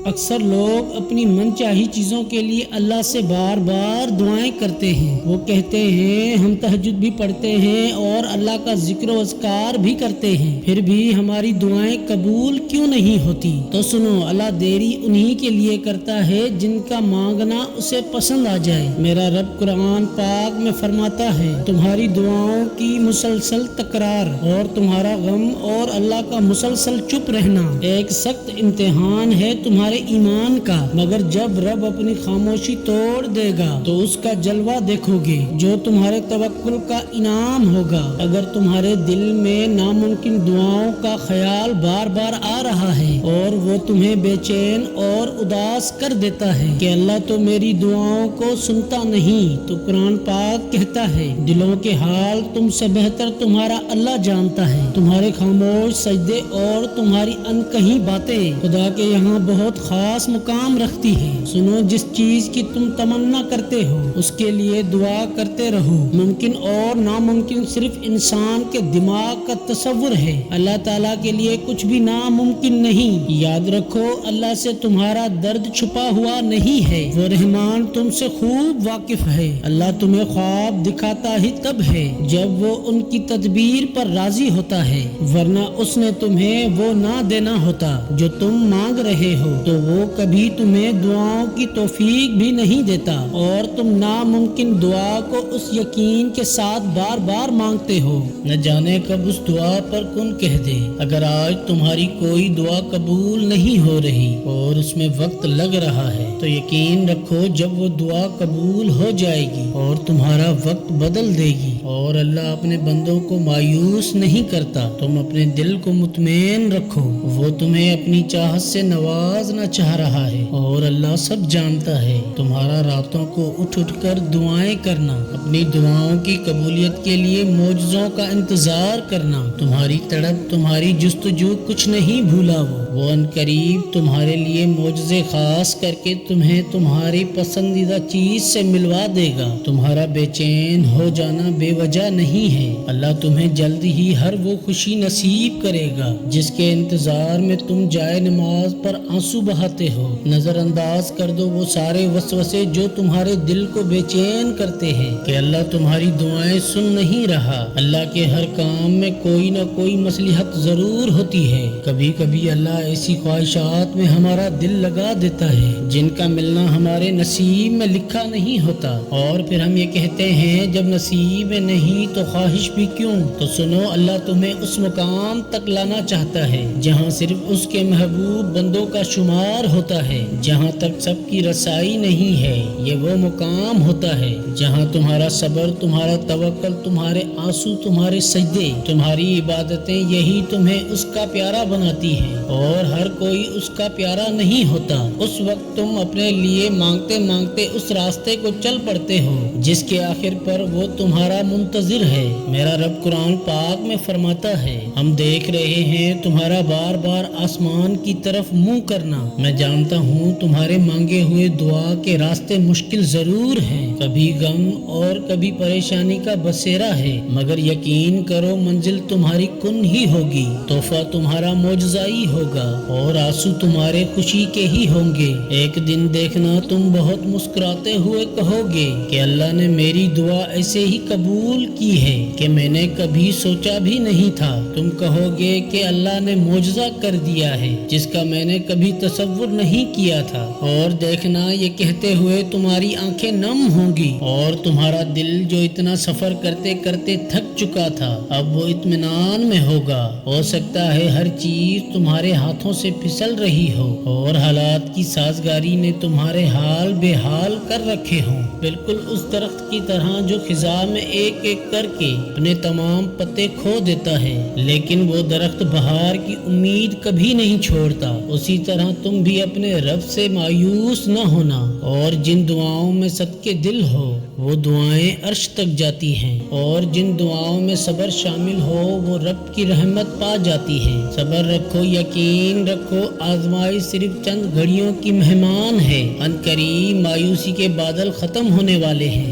اکثر لوگ اپنی من چاہی چیزوں کے لیے اللہ سے بار بار دعائیں کرتے ہیں۔ وہ کہتے ہیں ہم تہجد بھی پڑھتے ہیں اور اللہ کا ذکر و اذکار بھی کرتے ہیں، پھر بھی ہماری دعائیں قبول کیوں نہیں ہوتی؟ تو سنو، اللہ دیری انہی کے لیے کرتا ہے جن کا مانگنا اسے پسند آ جائے۔ میرا رب قرآن پاک میں فرماتا ہے تمہاری دعاؤں کی مسلسل تکرار اور تمہارا غم اور اللہ کا مسلسل چپ رہنا ایک سخت امتحان ہے تمہارے ایمان کا، مگر جب رب اپنی خاموشی توڑ دے گا تو اس کا جلوہ دیکھو گے جو تمہارے توکل کا انعام ہوگا۔ اگر تمہارے دل میں ناممکن دعاؤں کا خیال بار بار آ رہا ہے اور وہ تمہیں بے چین اور اداس کر دیتا ہے کہ اللہ تو میری دعاؤں کو سنتا نہیں، تو قرآن پاک کہتا ہے دلوں کے حال تم سے بہتر تمہارا اللہ جانتا ہے۔ تمہارے خاموش سجدے اور تمہاری انکہی باتیں خدا کے یہاں بہت خاص مقام رکھتی ہے۔ سنو، جس چیز کی تم تمنا کرتے ہو اس کے لیے دعا کرتے رہو۔ ممکن اور ناممکن صرف انسان کے دماغ کا تصور ہے، اللہ تعالیٰ کے لیے کچھ بھی ناممکن نہیں۔ یاد رکھو اللہ سے تمہارا درد چھپا ہوا نہیں ہے، وہ رحمان تم سے خوب واقف ہے۔ اللہ تمہیں خواب دکھاتا ہی تب ہے جب وہ ان کی تدبیر پر راضی ہوتا ہے، ورنہ اس نے تمہیں وہ نہ دینا ہوتا جو تم مانگ رہے ہو تو وہ کبھی تمہیں دعاؤں کی توفیق بھی نہیں دیتا، اور تم ناممکن دعا کو اس یقین کے ساتھ بار بار مانگتے ہو نہ جانے کب اس دعا پر کن کہہ دے۔ اگر آج تمہاری کوئی دعا قبول نہیں ہو رہی اور اس میں وقت لگ رہا ہے تو یقین رکھو جب وہ دعا قبول ہو جائے گی اور تمہارا وقت بدل دے گی، اور اللہ اپنے بندوں کو مایوس نہیں کرتا۔ تم اپنے دل کو مطمئن رکھو، وہ تمہیں اپنی چاہت سے نوازنا چاہ رہا ہے، اور اللہ سب جانتا ہے۔ تمہارا راتوں کو اٹھ اٹھ کر دعائیں کرنا، اپنی دعاؤں کی قبولیت کے لیے معجزوں کا انتظار کرنا، تمہاری تڑپ، تمہاری جستجو کچھ نہیں بھولا وہ عنقریب تمہارے لیے معجزے خاص کر کے تمہیں تمہاری پسندیدہ چیز سے ملوا دے گا۔ تمہارا بے چین ہو جانا بے وجہ نہیں ہے، اللہ تمہیں جلد ہی ہر وہ خوشی نصیب کرے گا جس کے انتظار میں تم جائے نماز پر آنسو بہاتے ہو۔ نظر انداز کر دو وہ سارے وسوسے جو تمہارے دل کو بے چین کرتے ہیں کہ اللہ تمہاری دعائیں سن نہیں رہا۔ اللہ کے ہر کام میں کوئی نہ کوئی مصلحت ضرور ہوتی ہے۔ کبھی کبھی اللہ ایسی خواہشات میں ہمارا دل لگا دیتا ہے جن کا ملنا ہمارے نصیب میں لکھا نہیں ہوتا، اور پھر ہم یہ کہتے ہیں جب نصیب میں نہیں تو خواہش بھی کیوں؟ تو سنو، اللہ تمہیں اس مقام تک لانا چاہتا ہے جہاں صرف اس کے محبوب بندوں کا شمار ہوتا ہے، جہاں تک سب کی رسائی نہیں ہے۔ یہ وہ مقام ہوتا ہے جہاں تمہارا صبر، تمہارا توکل، تمہارے آنسو، تمہارے سجدے، تمہاری عبادتیں یہی تمہیں اس کا پیارا بناتی ہیں، اور ہر کوئی اس کا پیارا نہیں ہوتا۔ اس وقت تم اپنے لیے مانگتے مانگتے اس راستے کو چل پڑتے ہو جس کے آخر پر وہ تمہارا منتظر ہے۔ میرا رب قرآن پاک میں فرماتا ہے ہم دیکھ رہے ہیں تمہارا بار بار آسمان کی طرف منہ کرنا، میں جانتا ہوں تمہارے مانگے ہوئے دعا کے راستے مشکل ضرور ہیں، کبھی غم اور کبھی پریشانی کا بسیرا ہے، مگر یقین کرو منزل تمہاری کن ہی ہوگی، تحفہ تمہارا معجزہ ہی ہوگا، اور آنسو تمہارے خوشی کے ہی ہوں گے۔ ایک دن دیکھنا تم بہت مسکراتے ہوئے کہو گے کہ اللہ نے میری دعا ایسے ہی قبول کی ہے کہ میں نے کبھی سوچا بھی نہیں تھا۔ تم کہو گے کہ اللہ نے معجزہ کر دیا ہے جس کا میں نے کبھی تصور نہیں کیا تھا، اور دیکھنا یہ کہتے ہوئے تمہاری آنکھیں نم ہوں گی، اور تمہارا دل جو اتنا سفر کرتے کرتے تھک چکا تھا اب وہ اطمینان میں ہوگا۔ ہو سکتا ہے ہر چیز تمہارے ہاتھوں سے پھسل رہی ہو اور حالات کی سازگاری نے تمہارے حال بے حال کر رکھے ہوں، بالکل اس درخت کی طرح جو خزاں میں ایک ایک کر کے اپنے تمام پتے کھو دیتا ہے، لیکن وہ درخت بہار کی امید کبھی نہیں چھوڑتا۔ اسی طرح تم بھی اپنے رب سے مایوس نہ ہونا، اور جن دعاؤں میں صدقے دل ہو وہ دعائیں عرش تک جاتی ہیں، اور جن دعاؤں میں صبر شامل ہو وہ رب کی رحمت پا جاتی ہے۔ صبر رکھو، یقین رکھو، آزمائی صرف چند گھڑیوں کی مہمان ہے، عنقریب مایوسی کے بادل ختم ہونے والے ہیں،